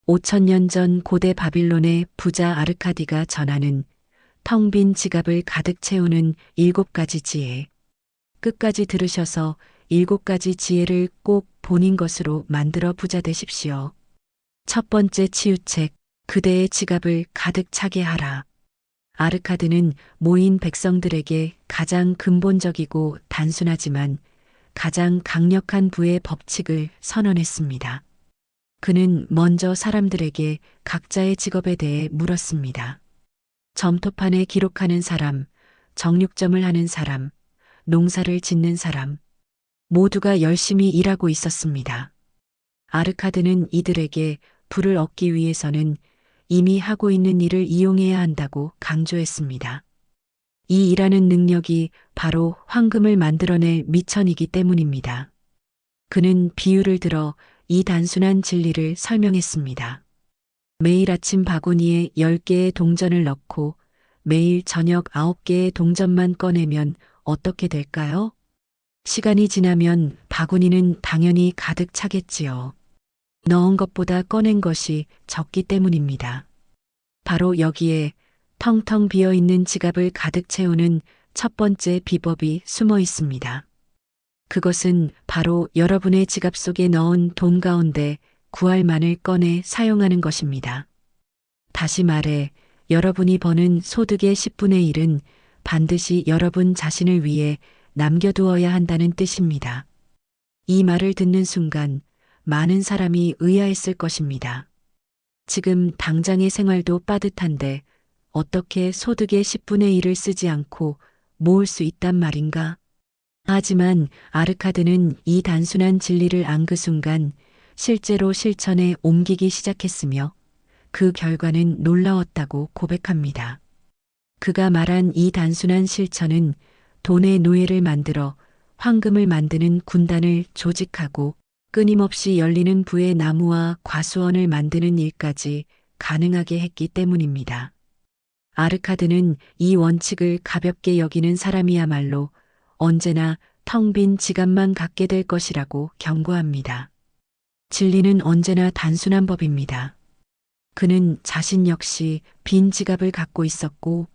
5천년 전 고대 바빌론의 부자 아르카디가 전하는 텅 빈 지갑을 가득 채우는 7가지 지혜. 끝까지 들으셔서 7가지 지혜를 꼭 본인 것으로 만들어 부자 되십시오. 첫 번째 치유책, 그대의 지갑을 가득 차게 하라. 아르카드는 모인 백성들에게 가장 근본적이고 단순하지만 가장 강력한 부의 법칙을 선언했습니다. 그는 먼저 사람들에게 각자의 직업에 대해 물었습니다. 점토판에 기록하는 사람, 정육점을 하는 사람, 농사를 짓는 사람, 모두가 열심히 일하고 있었습니다. 아르카드는 이들에게 부를 얻기 위해서는 이미 하고 있는 일을 이용해야 한다고 강조했습니다. 이 일하는 능력이 바로 황금을 만들어낼 미천이기 때문입니다. 그는 비유를 들어 이 단순한 진리를 설명했습니다. 매일 아침 바구니에 10개의 동전을 넣고 매일 저녁 9개의 동전만 꺼내면 어떻게 될까요? 시간이 지나면 바구니는 당연히 가득 차겠지요. 넣은 것보다 꺼낸 것이 적기 때문입니다. 바로 여기에 텅텅 비어 있는 지갑을 가득 채우는 첫 번째 비법이 숨어 있습니다. 그것은 바로 여러분의 지갑 속에 넣은 돈 가운데 구할만을 꺼내 사용하는 것입니다. 다시 말해, 여러분이 버는 소득의 10분의 1은 반드시 여러분 자신을 위해 남겨두어야 한다는 뜻입니다. 이 말을 듣는 순간 많은 사람이 의아했을 것입니다. 지금 당장의 생활도 빠듯한데 어떻게 소득의 10분의 1을 쓰지 않고 모을 수 있단 말인가? 하지만 아르카드는 이 단순한 진리를 안 그 순간 실제로 실천에 옮기기 시작했으며 그 결과는 놀라웠다고 고백합니다. 그가 말한 이 단순한 실천은 돈의 노예를 만들어 황금을 만드는 군단을 조직하고 끊임없이 열리는 부의 나무와 과수원을 만드는 일까지 가능하게 했기 때문입니다. 아르카드는 이 원칙을 가볍게 여기는 사람이야말로 언제나 텅 빈 지갑만 갖게 될 것이라고 경고합니다. 진리는 언제나 단순한 법입니다. 그는 자신 역시 빈 지갑을 갖고 있었고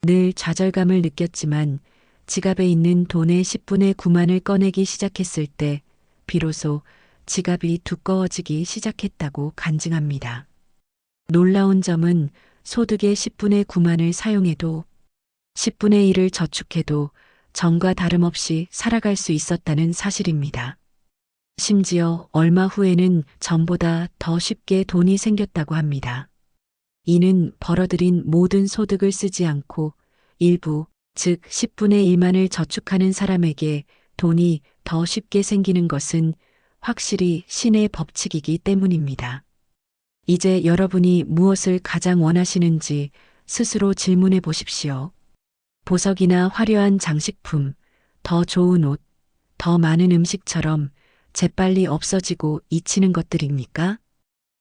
늘 좌절감을 느꼈지만 지갑에 있는 돈의 10분의 9만을 꺼내기 시작했을 때 비로소 지갑이 두꺼워지기 시작했다고 간증합니다. 놀라운 점은 소득의 10분의 9만을 사용해도 10분의 1을 저축해도 전과 다름없이 살아갈 수 있었다는 사실입니다. 심지어 얼마 후에는 전보다 더 쉽게 돈이 생겼다고 합니다. 이는 벌어들인 모든 소득을 쓰지 않고 일부, 즉 10분의 1만을 저축하는 사람에게 돈이 더 쉽게 생기는 것은 확실히 신의 법칙이기 때문입니다. 이제 여러분이 무엇을 가장 원하시는지 스스로 질문해 보십시오. 보석이나 화려한 장식품, 더 좋은 옷, 더 많은 음식처럼 재빨리 없어지고 잊히는 것들입니까?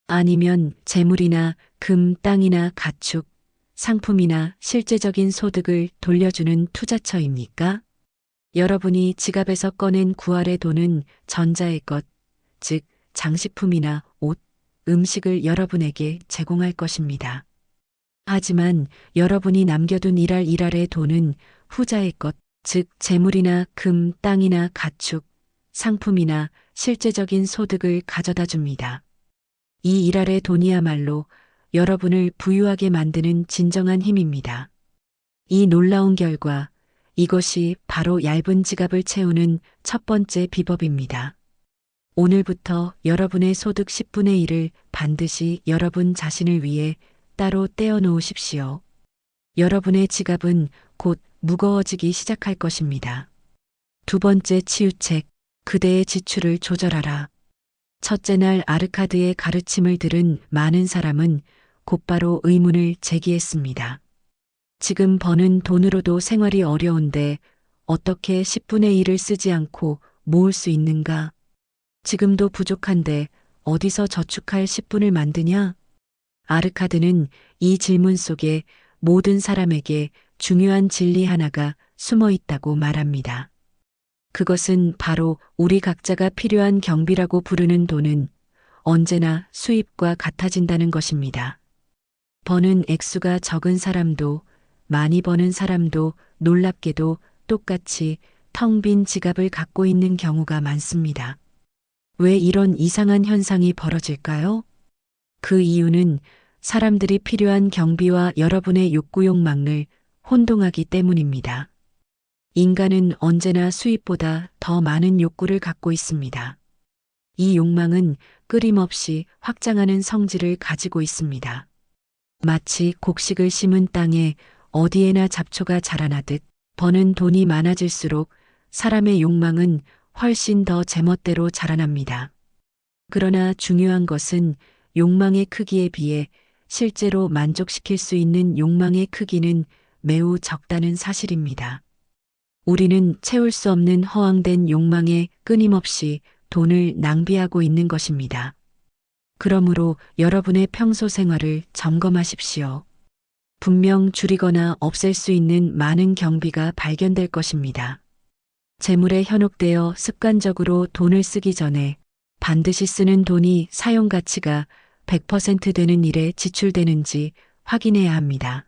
아니면 재물이나 금, 땅이나 가축, 상품이나 실제적인 소득을 돌려주는 투자처입니까? 여러분이 지갑에서 꺼낸 구할의 돈은 전자의 것, 즉 장식품이나 옷, 음식을 여러분에게 제공할 것입니다. 하지만 여러분이 남겨둔 일할의 돈은 후자의 것, 즉 재물이나 금, 땅이나 가축, 상품이나 실제적인 소득을 가져다 줍니다. 이 일할의 돈이야말로 여러분을 부유하게 만드는 진정한 힘입니다. 이 놀라운 결과, 이것이 바로 얇은 지갑을 채우는 첫 번째 비법입니다. 오늘부터 여러분의 소득 10분의 1을 반드시 여러분 자신을 위해 따로 떼어 놓으십시오. 여러분의 지갑은 곧 무거워지기 시작할 것입니다. 두 번째 치유책, 그대의 지출을 조절하라. 첫째 날 아르카드의 가르침을 들은 많은 사람은 곧바로 의문을 제기했습니다. 지금 버는 돈으로도 생활이 어려운데 어떻게 10분의 1을 쓰지 않고 모을 수 있는가? 지금도 부족한데 어디서 저축할 10분을 만드냐? 아르카드는 이 질문 속에 모든 사람에게 중요한 진리 하나가 숨어 있다고 말합니다. 그것은 바로 우리 각자가 필요한 경비라고 부르는 돈은 언제나 수입과 같아진다는 것입니다. 버는 액수가 적은 사람도 많이 버는 사람도 놀랍게도 똑같이 텅 빈 지갑을 갖고 있는 경우가 많습니다. 왜 이런 이상한 현상이 벌어질까요? 그 이유는 사람들이 필요한 경비와 여러분의 욕망을 혼동하기 때문입니다. 인간은 언제나 수입보다 더 많은 욕구를 갖고 있습니다. 이 욕망은 끊임없이 확장하는 성질을 가지고 있습니다. 마치 곡식을 심은 땅에 어디에나 잡초가 자라나듯 버는 돈이 많아질수록 사람의 욕망은 훨씬 더 제멋대로 자라납니다. 그러나 중요한 것은 욕망의 크기에 비해 실제로 만족시킬 수 있는 욕망의 크기는 매우 적다는 사실입니다. 우리는 채울 수 없는 허황된 욕망에 끊임없이 돈을 낭비하고 있는 것입니다. 그러므로 여러분의 평소 생활을 점검하십시오. 분명 줄이거나 없앨 수 있는 많은 경비가 발견될 것입니다. 재물에 현혹되어 습관적으로 돈을 쓰기 전에 반드시 쓰는 돈이 사용 가치가 100% 되는 일에 지출되는지 확인해야 합니다.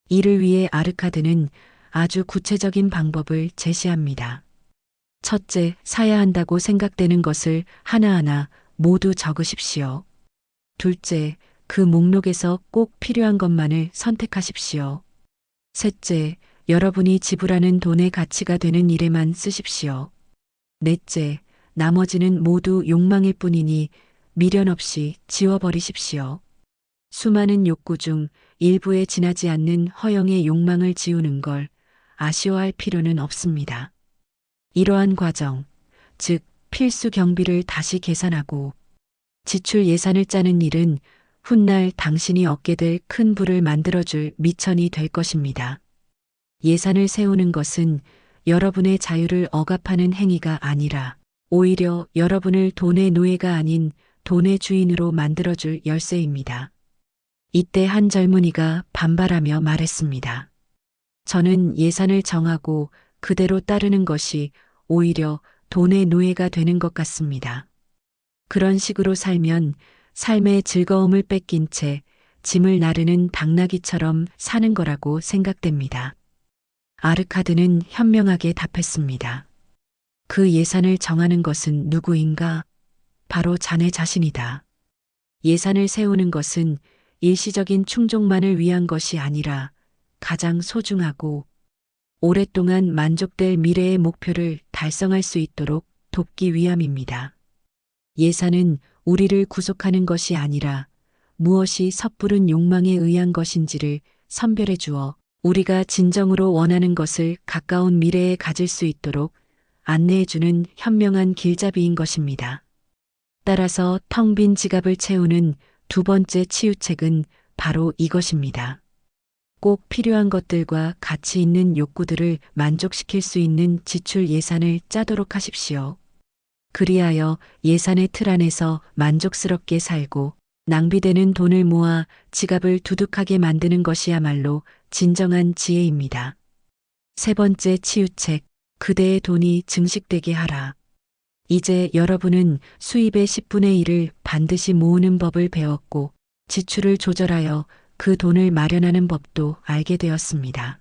이를 위해 아르카드는 아주 구체적인 방법을 제시합니다. 첫째, 사야 한다고 생각되는 것을 하나하나 모두 적으십시오. 둘째, 그 목록에서 꼭 필요한 것만을 선택하십시오. 셋째, 여러분이 지불하는 돈의 가치가 되는 일에만 쓰십시오. 넷째, 나머지는 모두 욕망일 뿐이니 미련 없이 지워버리십시오. 수많은 욕구 중 일부에 지나지 않는 허영의 욕망을 지우는 걸 아쉬워할 필요는 없습니다. 이러한 과정, 즉 필수 경비를 다시 계산하고 지출 예산을 짜는 일은 훗날 당신이 얻게 될 큰 부를 만들어줄 미천이 될 것입니다. 예산을 세우는 것은 여러분의 자유를 억압하는 행위가 아니라 오히려 여러분을 돈의 노예가 아닌 돈의 주인으로 만들어줄 열쇠입니다. 이때 한 젊은이가 반발하며 말했습니다. 저는 예산을 정하고 그대로 따르는 것이 오히려 돈의 노예가 되는 것 같습니다. 그런 식으로 살면 삶의 즐거움을 뺏긴 채 짐을 나르는 당나귀처럼 사는 거라고 생각됩니다. 아르카드는 현명하게 답했습니다. 그 예산을 정하는 것은 누구인가? 바로 자네 자신이다. 예산을 세우는 것은 일시적인 충족만을 위한 것이 아니라 가장 소중하고 오랫동안 만족될 미래의 목표를 달성할 수 있도록 돕기 위함입니다. 예산은 우리를 구속하는 것이 아니라 무엇이 섣부른 욕망에 의한 것인지를 선별해 주어 우리가 진정으로 원하는 것을 가까운 미래에 가질 수 있도록 안내해 주는 현명한 길잡이인 것입니다. 따라서 텅 빈 지갑을 채우는 두 번째 치유책은 바로 이것입니다. 꼭 필요한 것들과 가치 있는 욕구들을 만족시킬 수 있는 지출 예산을 짜도록 하십시오. 그리하여 예산의 틀 안에서 만족스럽게 살고 낭비되는 돈을 모아 지갑을 두둑하게 만드는 것이야말로 진정한 지혜입니다. 세 번째 치유책, 그대의 돈이 증식되게 하라. 이제 여러분은 수입의 10분의 1을 반드시 모으는 법을 배웠고 지출을 조절하여 그 돈을 마련하는 법도 알게 되었습니다.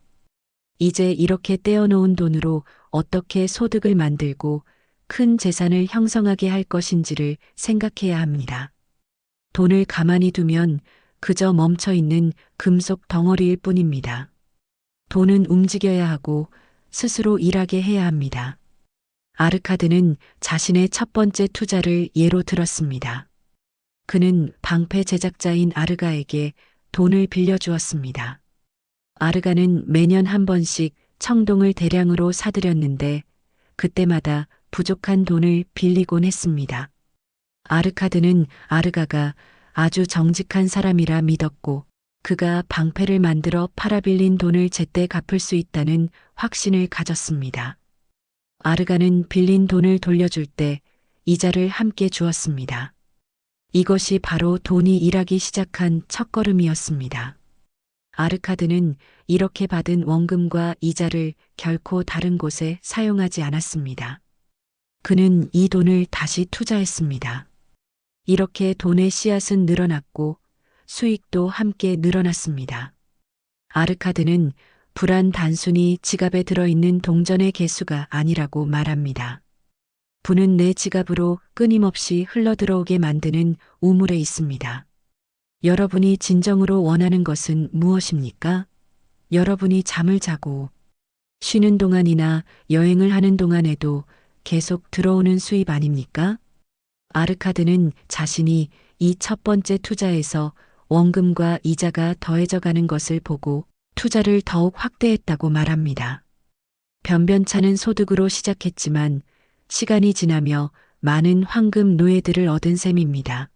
이제 이렇게 떼어놓은 돈으로 어떻게 소득을 만들고 큰 재산을 형성하게 할 것인지를 생각해야 합니다. 돈을 가만히 두면 그저 멈춰 있는 금속 덩어리일 뿐입니다. 돈은 움직여야 하고 스스로 일하게 해야 합니다. 아르카드는 자신의 첫 번째 투자를 예로 들었습니다. 그는 방패 제작자인 아르가에게 돈을 빌려주었습니다. 아르가는 매년 한 번씩 청동을 대량으로 사들였는데 그때마다 부족한 돈을 빌리곤 했습니다. 아르카드는 아르가가 아주 정직한 사람이라 믿었고 그가 방패를 만들어 팔아빌린 돈을 제때 갚을 수 있다는 확신을 가졌습니다. 아르가는 빌린 돈을 돌려줄 때 이자를 함께 주었습니다. 이것이 바로 돈이 일하기 시작한 첫걸음이었습니다. 아르카드는 이렇게 받은 원금과 이자를 결코 다른 곳에 사용하지 않았습니다. 그는 이 돈을 다시 투자했습니다. 이렇게 돈의 씨앗은 늘어났고 수익도 함께 늘어났습니다. 아르카드는 불안 단순히 지갑에 들어있는 동전의 개수가 아니라고 말합니다. 부는 내 지갑으로 끊임없이 흘러들어오게 만드는 우물에 있습니다. 여러분이 진정으로 원하는 것은 무엇입니까? 여러분이 잠을 자고 쉬는 동안이나 여행을 하는 동안에도 계속 들어오는 수입 아닙니까? 아르카드는 자신이 이 첫 번째 투자에서 원금과 이자가 더해져 가는 것을 보고 투자를 더욱 확대했다고 말합니다. 변변찮은 소득으로 시작했지만 시간이 지나며 많은 황금 노예들을 얻은 셈입니다.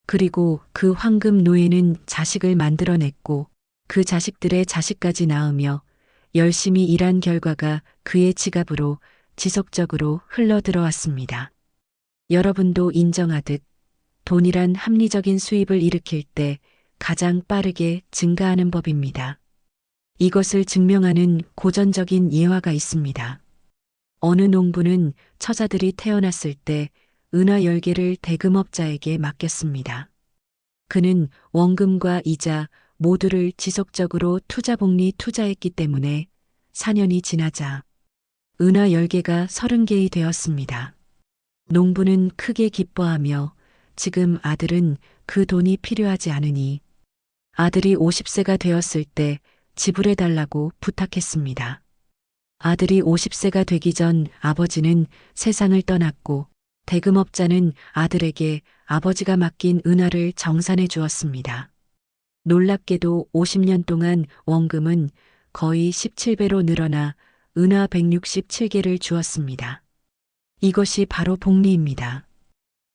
그리고 그 황금 노예는 자식을 만들어냈고 그 자식들의 자식까지 낳으며 열심히 일한 결과가 그의 지갑으로 지속적으로 흘러들어왔습니다. 여러분도 인정하듯 돈이란 합리적인 수입을 일으킬 때 가장 빠르게 증가하는 법입니다. 이것을 증명하는 고전적인 예화가 있습니다. 어느 농부는 처자들이 태어났을 때 은하 10개를 대금업자에게 맡겼습니다. 그는 원금과 이자 모두를 지속적으로 투자복리 투자했기 때문에 4년이 지나자 은하 10개가 30개이 되었습니다. 농부는 크게 기뻐하며 지금 아들은 그 돈이 필요하지 않으니 아들이 50세가 되었을 때 지불해달라고 부탁했습니다. 아들이 50세가 되기 전 아버지는 세상을 떠났고 대금업자는 아들에게 아버지가 맡긴 은하를 정산해 주었습니다. 놀랍게도 50년 동안 원금은 거의 17배로 늘어나 은하 167개를 주었습니다. 이것이 바로 복리입니다.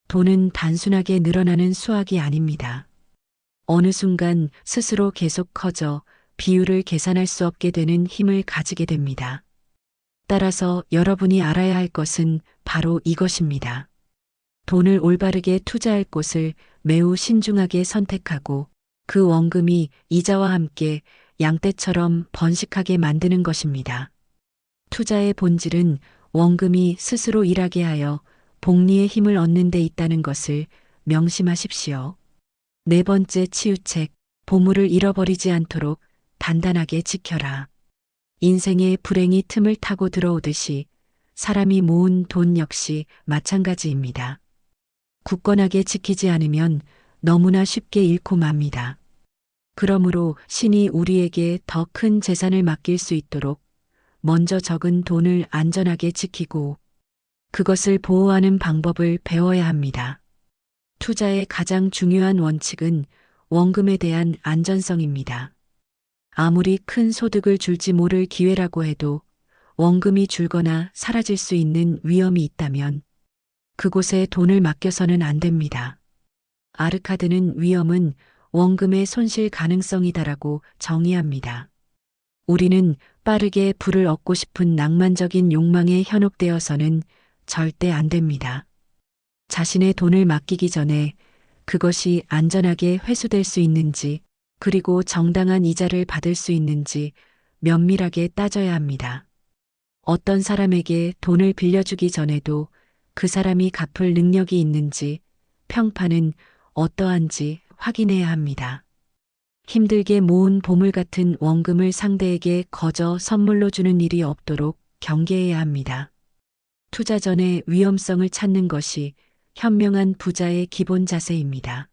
돈은 단순하게 늘어나는 수학이 아닙니다. 어느 순간 스스로 계속 커져 비율을 계산할 수 없게 되는 힘을 가지게 됩니다. 따라서 여러분이 알아야 할 것은 바로 이것입니다. 돈을 올바르게 투자할 곳을 매우 신중하게 선택하고 그 원금이 이자와 함께 양떼처럼 번식하게 만드는 것입니다. 투자의 본질은 원금이 스스로 일하게 하여 복리의 힘을 얻는 데 있다는 것을 명심하십시오. 네 번째 치유책, 보물을 잃어버리지 않도록 단단하게 지켜라. 인생의 불행이 틈을 타고 들어오듯이 사람이 모은 돈 역시 마찬가지입니다. 굳건하게 지키지 않으면 너무나 쉽게 잃고 맙니다. 그러므로 신이 우리에게 더 큰 재산을 맡길 수 있도록 먼저 적은 돈을 안전하게 지키고 그것을 보호하는 방법을 배워야 합니다. 투자의 가장 중요한 원칙은 원금에 대한 안전성입니다. 아무리 큰 소득을 줄지 모를 기회라고 해도 원금이 줄거나 사라질 수 있는 위험이 있다면 그곳에 돈을 맡겨서는 안 됩니다. 아르카드는 위험은 원금의 손실 가능성이다라고 정의합니다. 우리는 빠르게 부를 얻고 싶은 낭만적인 욕망에 현혹되어서는 절대 안 됩니다. 자신의 돈을 맡기기 전에 그것이 안전하게 회수될 수 있는지 그리고 정당한 이자를 받을 수 있는지 면밀하게 따져야 합니다. 어떤 사람에게 돈을 빌려주기 전에도 그 사람이 갚을 능력이 있는지 평판은 어떠한지 확인해야 합니다. 힘들게 모은 보물 같은 원금을 상대에게 거저 선물로 주는 일이 없도록 경계해야 합니다. 투자 전에 위험성을 찾는 것이 현명한 부자의 기본 자세입니다.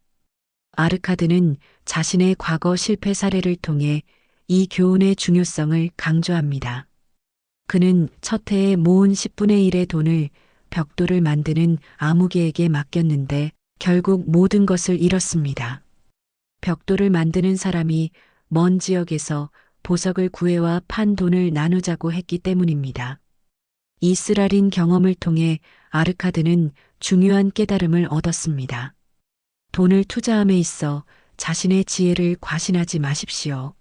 아르카드는 자신의 과거 실패 사례를 통해 이 교훈의 중요성을 강조합니다. 그는 첫 해에 모은 10분의 1의 돈을 벽돌을 만드는 아무개에게 맡겼는데 결국 모든 것을 잃었습니다. 벽돌을 만드는 사람이 먼 지역에서 보석을 구해와 판 돈을 나누자고 했기 때문입니다. 이 쓰라린 경험을 통해 아르카드는 중요한 깨달음을 얻었습니다. 돈을 투자함에 있어 자신의 지혜를 과신하지 마십시오.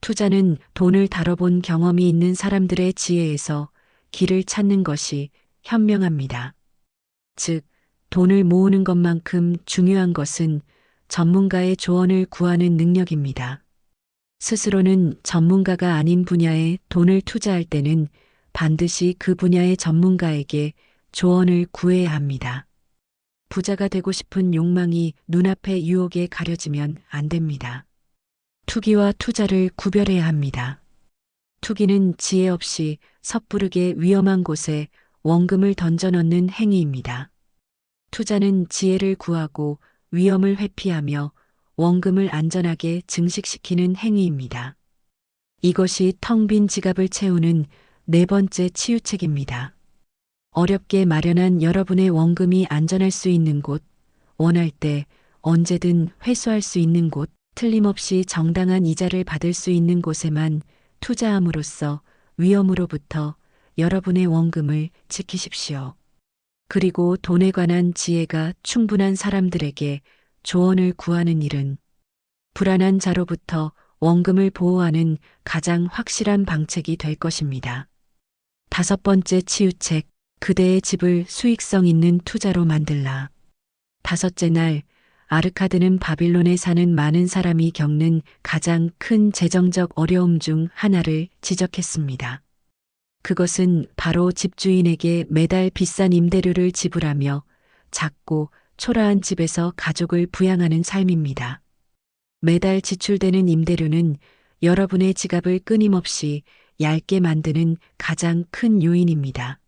투자는 돈을 다뤄본 경험이 있는 사람들의 지혜에서 길을 찾는 것이 현명합니다. 즉, 돈을 모으는 것만큼 중요한 것은 전문가의 조언을 구하는 능력입니다. 스스로는 전문가가 아닌 분야에 돈을 투자할 때는 반드시 그 분야의 전문가에게 조언을 구해야 합니다. 부자가 되고 싶은 욕망이 눈앞의 유혹에 가려지면 안 됩니다. 투기와 투자를 구별해야 합니다. 투기는 지혜 없이 섣부르게 위험한 곳에 원금을 던져 넣는 행위입니다. 투자는 지혜를 구하고 위험을 회피하며 원금을 안전하게 증식시키는 행위입니다. 이것이 텅 빈 지갑을 채우는 네 번째 치유책입니다. 어렵게 마련한 여러분의 원금이 안전할 수 있는 곳, 원할 때 언제든 회수할 수 있는 곳, 틀림없이 정당한 이자를 받을 수 있는 곳에만 투자함으로써 위험으로부터 여러분의 원금을 지키십시오. 그리고 돈에 관한 지혜가 충분한 사람들에게 조언을 구하는 일은 불안한 자로부터 원금을 보호하는 가장 확실한 방책이 될 것입니다. 다섯 번째 치유책, 그대의 집을 수익성 있는 투자로 만들라. 다섯째 날, 아르카드는 바빌론에 사는 많은 사람이 겪는 가장 큰 재정적 어려움 중 하나를 지적했습니다. 그것은 바로 집주인에게 매달 비싼 임대료를 지불하며 작고 초라한 집에서 가족을 부양하는 삶입니다. 매달 지출되는 임대료는 여러분의 지갑을 끊임없이 얇게 만드는 가장 큰 요인입니다.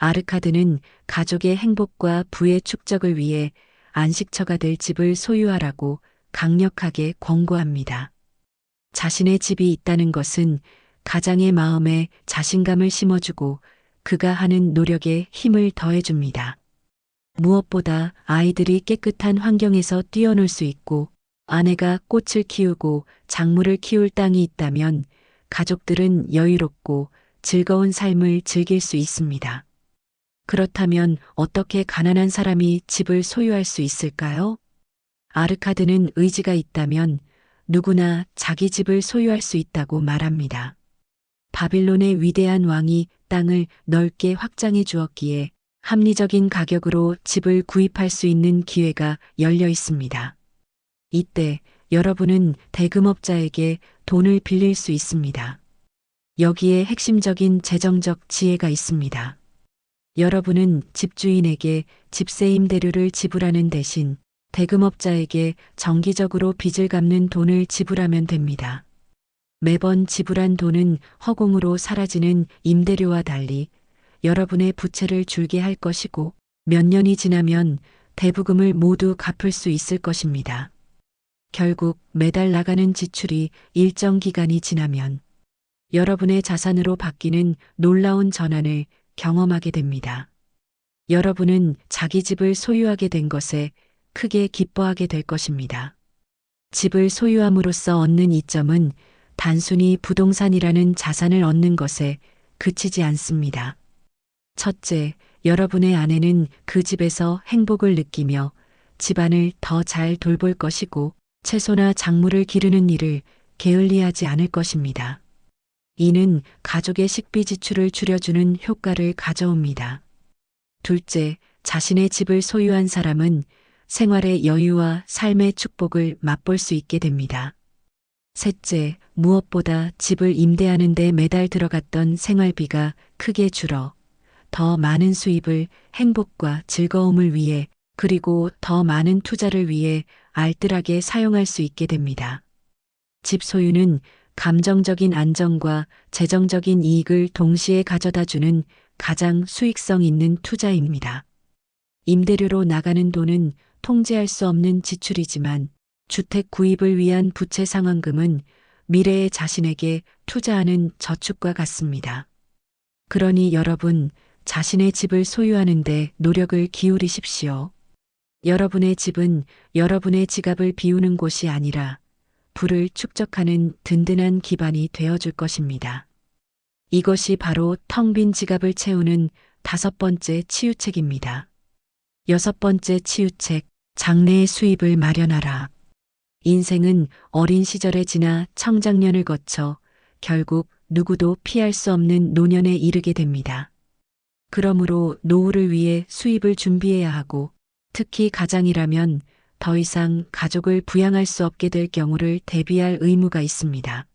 아르카드는 가족의 행복과 부의 축적을 위해 안식처가 될 집을 소유하라고 강력하게 권고합니다. 자신의 집이 있다는 것은 가장의 마음에 자신감을 심어주고 그가 하는 노력에 힘을 더해줍니다. 무엇보다 아이들이 깨끗한 환경에서 뛰어놀 수 있고 아내가 꽃을 키우고 작물을 키울 땅이 있다면 가족들은 여유롭고 즐거운 삶을 즐길 수 있습니다. 그렇다면 어떻게 가난한 사람이 집을 소유할 수 있을까요? 아르카드는 의지가 있다면 누구나 자기 집을 소유할 수 있다고 말합니다. 바빌론의 위대한 왕이 땅을 넓게 확장해 주었기에 합리적인 가격으로 집을 구입할 수 있는 기회가 열려 있습니다. 이때 여러분은 대금업자에게 돈을 빌릴 수 있습니다. 여기에 핵심적인 재정적 지혜가 있습니다. 여러분은 집주인에게 집세 임대료를 지불하는 대신 대금업자에게 정기적으로 빚을 갚는 돈을 지불하면 됩니다. 매번 지불한 돈은 허공으로 사라지는 임대료와 달리 여러분의 부채를 줄게 할 것이고 몇 년이 지나면 대부금을 모두 갚을 수 있을 것입니다. 결국 매달 나가는 지출이 일정 기간이 지나면 여러분의 자산으로 바뀌는 놀라운 전환을 경험하게 됩니다. 여러분은 자기 집을 소유하게 된 것에 크게 기뻐하게 될 것입니다. 집을 소유함으로써 얻는 이점은 단순히 부동산이라는 자산을 얻는 것에 그치지 않습니다. 첫째, 여러분의 아내는 그 집에서 행복을 느끼며 집안을 더 잘 돌볼 것이고 채소나 작물을 기르는 일을 게을리하지 않을 것입니다. 이는 가족의 식비 지출을 줄여주는 효과를 가져옵니다. 둘째, 자신의 집을 소유한 사람은 생활의 여유와 삶의 축복을 맛볼 수 있게 됩니다. 셋째, 무엇보다 집을 임대하는 데 매달 들어갔던 생활비가 크게 줄어 더 많은 수입을 행복과 즐거움을 위해 그리고 더 많은 투자를 위해 알뜰하게 사용할 수 있게 됩니다. 집 소유는 감정적인 안정과 재정적인 이익을 동시에 가져다주는 가장 수익성 있는 투자입니다. 임대료로 나가는 돈은 통제할 수 없는 지출이지만 주택 구입을 위한 부채 상환금은 미래의 자신에게 투자하는 저축과 같습니다. 그러니 여러분, 자신의 집을 소유하는 데 노력을 기울이십시오. 여러분의 집은 여러분의 지갑을 비우는 곳이 아니라 부를 축적하는 든든한 기반이 되어줄 것입니다. 이것이 바로 텅 빈 지갑을 채우는 다섯 번째 치유책입니다. 여섯 번째 치유책, 장래의 수입을 마련하라. 인생은 어린 시절에 지나 청장년을 거쳐 결국 누구도 피할 수 없는 노년에 이르게 됩니다. 그러므로 노후를 위해 수입을 준비해야 하고 특히 가장이라면 더 이상 가족을 부양할 수 없게 될 경우를 대비할 의무가 있습니다.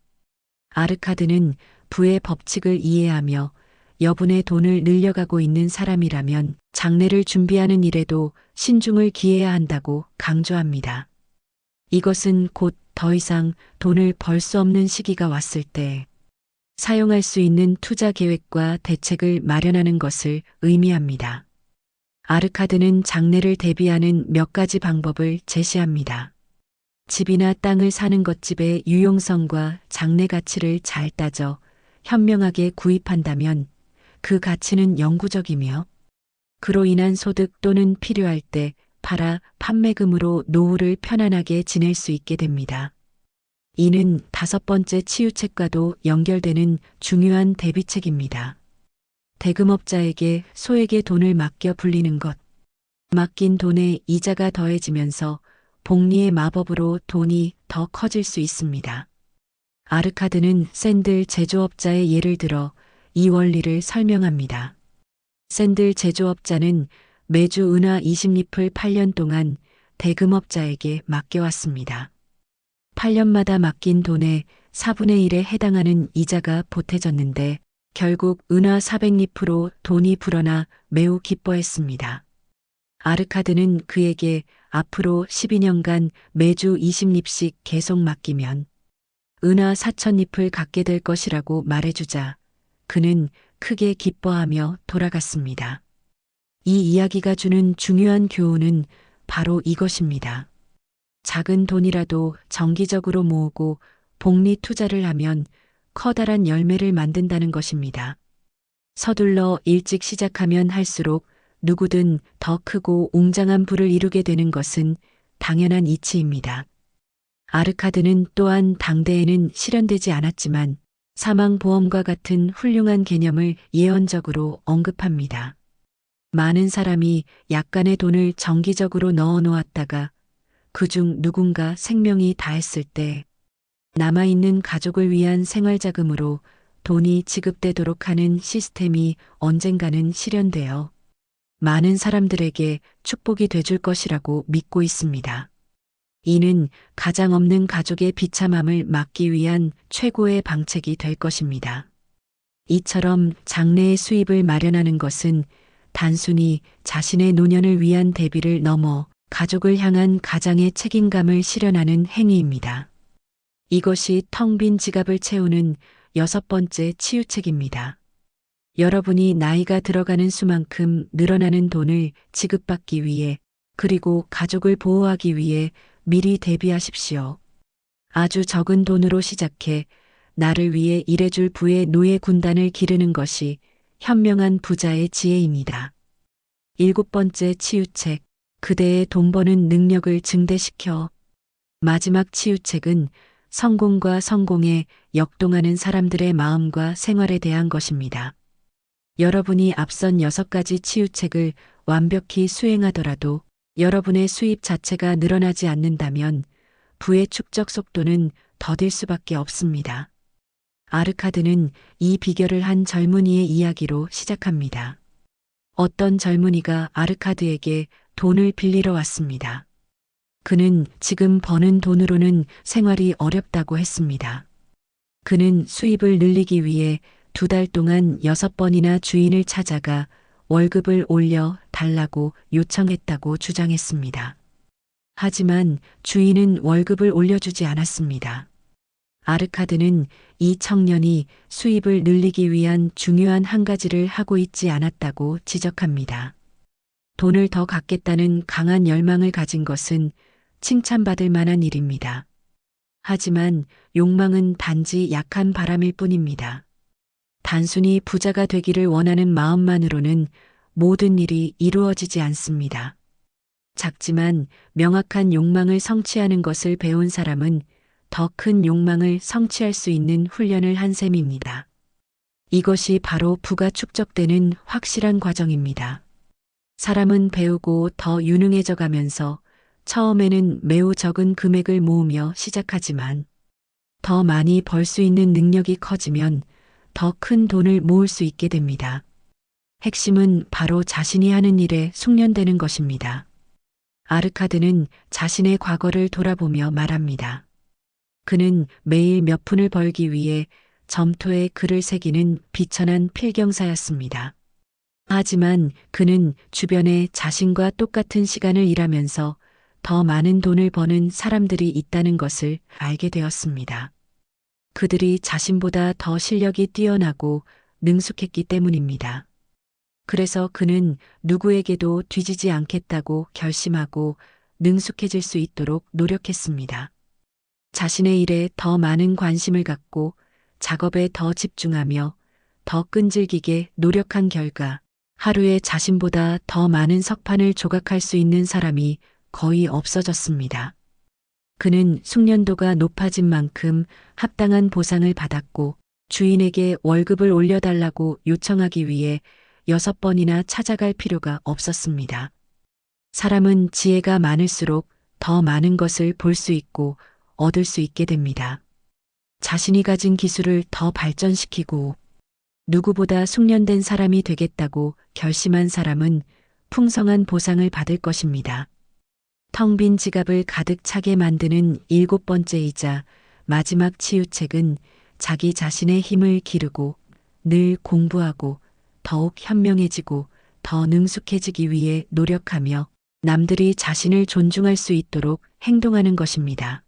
아르카드는 부의 법칙을 이해하며 여분의 돈을 늘려가고 있는 사람이라면 장래를 준비하는 일에도 신중을 기해야 한다고 강조합니다. 이것은 곧 더 이상 돈을 벌 수 없는 시기가 왔을 때 사용할 수 있는 투자 계획과 대책을 마련하는 것을 의미합니다. 아르카드는 장래를 대비하는 몇 가지 방법을 제시합니다. 집이나 땅을 사는 것집의 유용성과 장래 가치를 잘 따져 현명하게 구입한다면 그 가치는 영구적이며 그로 인한 소득 또는 필요할 때 팔아 판매금으로 노후를 편안하게 지낼 수 있게 됩니다. 이는 다섯 번째 치유책과도 연결되는 중요한 대비책입니다. 대금업자에게 소액의 돈을 맡겨 불리는 것. 맡긴 돈에 이자가 더해지면서 복리의 마법으로 돈이 더 커질 수 있습니다. 아르카드는 샌들 제조업자의 예를 들어 이 원리를 설명합니다. 샌들 제조업자는 매주 은하 20립을 8년 동안 대금업자에게 맡겨왔습니다. 8년마다 맡긴 돈의 4분의 1에 해당하는 이자가 보태졌는데 결국 은하 400립으로 돈이 불어나 매우 기뻐했습니다. 아르카드는 그에게 앞으로 12년간 매주 20립씩 계속 맡기면 은하 4000립을 갖게 될 것이라고 말해주자 그는 크게 기뻐하며 돌아갔습니다. 이 이야기가 주는 중요한 교훈은 바로 이것입니다. 작은 돈이라도 정기적으로 모으고 복리 투자를 하면 커다란 열매를 만든다는 것입니다. 서둘러 일찍 시작하면 할수록 누구든 더 크고 웅장한 부를 이루게 되는 것은 당연한 이치입니다. 아르카드는 또한 당대에는 실현되지 않았지만 사망보험과 같은 훌륭한 개념을 예언적으로 언급합니다. 많은 사람이 약간의 돈을 정기적으로 넣어 놓았다가 그중 누군가 생명이 다했을 때 남아있는 가족을 위한 생활자금으로 돈이 지급되도록 하는 시스템이 언젠가는 실현되어 많은 사람들에게 축복이 돼줄 것이라고 믿고 있습니다. 이는 가장 없는 가족의 비참함을 막기 위한 최고의 방책이 될 것입니다. 이처럼 장래의 수입을 마련하는 것은 단순히 자신의 노년을 위한 대비를 넘어 가족을 향한 가장의 책임감을 실현하는 행위입니다. 이것이 텅 빈 지갑을 채우는 여섯 번째 치유책입니다. 여러분이 나이가 들어가는 수만큼 늘어나는 돈을 지급받기 위해 그리고 가족을 보호하기 위해 미리 대비하십시오. 아주 적은 돈으로 시작해 나를 위해 일해줄 부의 노예 군단을 기르는 것이 현명한 부자의 지혜입니다. 일곱 번째 치유책, 그대의 돈 버는 능력을 증대시켜. 마지막 치유책은 성공과 성공에 역동하는 사람들의 마음과 생활에 대한 것입니다. 여러분이 앞선 6가지 치유책을 완벽히 수행하더라도 여러분의 수입 자체가 늘어나지 않는다면 부의 축적 속도는 더딜 수밖에 없습니다. 아르카드는 이 비결을 한 젊은이의 이야기로 시작합니다. 어떤 젊은이가 아르카드에게 돈을 빌리러 왔습니다. 그는 지금 버는 돈으로는 생활이 어렵다고 했습니다. 그는 수입을 늘리기 위해 2달 동안 6번이나 주인을 찾아가 월급을 올려 달라고 요청했다고 주장했습니다. 하지만 주인은 월급을 올려주지 않았습니다. 아르카드는 이 청년이 수입을 늘리기 위한 중요한 한 가지를 하고 있지 않았다고 지적합니다. 돈을 더 갖겠다는 강한 열망을 가진 것은 칭찬받을 만한 일입니다. 하지만 욕망은 단지 약한 바람일 뿐입니다. 단순히 부자가 되기를 원하는 마음만으로는 모든 일이 이루어지지 않습니다. 작지만 명확한 욕망을 성취하는 것을 배운 사람은 더 큰 욕망을 성취할 수 있는 훈련을 한 셈입니다. 이것이 바로 부가 축적되는 확실한 과정입니다. 사람은 배우고 더 유능해져 가면서 처음에는 매우 적은 금액을 모으며 시작하지만 더 많이 벌 수 있는 능력이 커지면 더 큰 돈을 모을 수 있게 됩니다. 핵심은 바로 자신이 하는 일에 숙련되는 것입니다. 아르카드는 자신의 과거를 돌아보며 말합니다. 그는 매일 몇 푼을 벌기 위해 점토에 글을 새기는 비천한 필경사였습니다. 하지만 그는 주변에 자신과 똑같은 시간을 일하면서 더 많은 돈을 버는 사람들이 있다는 것을 알게 되었습니다. 그들이 자신보다 더 실력이 뛰어나고 능숙했기 때문입니다. 그래서 그는 누구에게도 뒤지지 않겠다고 결심하고 능숙해질 수 있도록 노력했습니다. 자신의 일에 더 많은 관심을 갖고 작업에 더 집중하며 더 끈질기게 노력한 결과 하루에 자신보다 더 많은 석판을 조각할 수 있는 사람이 거의 없어졌습니다. 그는 숙련도가 높아진 만큼 합당한 보상을 받았고 주인에게 월급을 올려달라고 요청하기 위해 6번이나 찾아갈 필요가 없었습니다. 사람은 지혜가 많을수록 더 많은 것을 볼 수 있고 얻을 수 있게 됩니다. 자신이 가진 기술을 더 발전시키고 누구보다 숙련된 사람이 되겠다고 결심한 사람은 풍성한 보상을 받을 것입니다. 텅 빈 지갑을 가득 차게 만드는 7번째이자 마지막 치유책은 자기 자신의 힘을 기르고 늘 공부하고 더욱 현명해지고 더 능숙해지기 위해 노력하며 남들이 자신을 존중할 수 있도록 행동하는 것입니다.